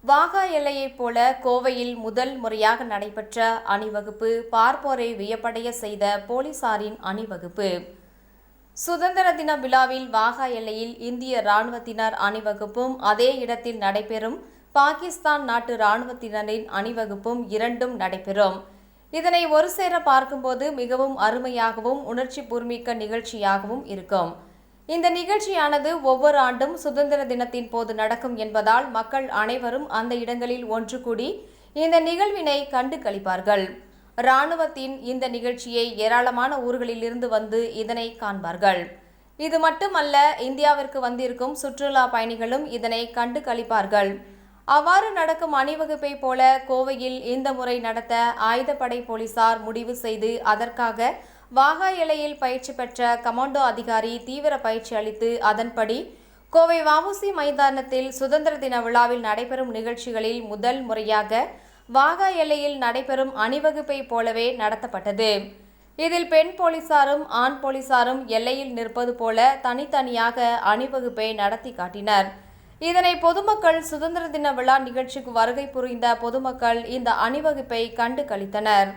வாகா எல்லையைப் போல கோவையில் முதல் முறையாக நடைபெற்ற அணிவகுப்பு பார்ப்போரை வியப்படைய செய்த போலீசாரின் அணிவகுப்பு. சுதந்திர தின விழாவில் வாகா எல்லையில் இந்திய ராணுவத்தினர் அணிவகுப்பும் அதே இடத்தில் நடைபெறும் பாகிஸ்தான் நாட்டு ராணுவத்தினரின் அணிவகுப்பும் இரண்டும் நடைபெறும். இதனை ஒரு சேர பார்க்கும்போது மிகவும் அருமையாகவும் உணர்ச்சி பூர்மிக்க நிகழ்ச்சியாகவும் இருக்கும். இந்த நிகழ்ச்சியானது ஒவ்வொரு ஆண்டும் சுதந்திர தினத்தின் போது நடக்கும் என்பதால் மக்கள் அனைவரும் அந்த இடங்களில் ஒன்று கூடி இந்த நிகழ்வினை கண்டு களிப்பார்கள். இராணுவத்தின் இந்த நிகழ்ச்சியை ஏராளமான ஊர்களிலிருந்து வந்து இதனை காண்பார்கள். இது மட்டுமல்ல, இந்தியாவிற்கு வந்திருக்கும் சுற்றுலா பயணிகளும் இதனை கண்டு களிப்பார்கள். அவ்வாறு நடக்கும் அணிவகுப்பை போல கோவையில் இந்த முறை நடத்த ஆயுதப்படை போலீசார் முடிவு செய்து அதற்காக வாகா எல்லையில் பயிற்சி பெற்ற கமாண்டோ அதிகாரி தீவிர பயிற்சி அளித்து அதன்படி கோவை வ.உ.சி. மைதானத்தில் சுதந்திர தின விழாவில் நடைபெறும் நிகழ்ச்சிகளில் முதல் முறையாக வாகா எல்லையில் நடைபெறும் அணிவகுப்பை போலவே நடத்தப்பட்டது. இதில் பெண் போலீசாரும் ஆண் போலீசாரும் எல்லையில் நிற்பது போல தனித்தனியாக அணிவகுப்பை நடத்தி காட்டினர். இதனை பொதுமக்கள் சுதந்திர தின விழா நிகழ்ச்சிக்கு வருகை புரிந்த பொதுமக்கள் இந்த அணிவகுப்பை கண்டு களித்தனர்.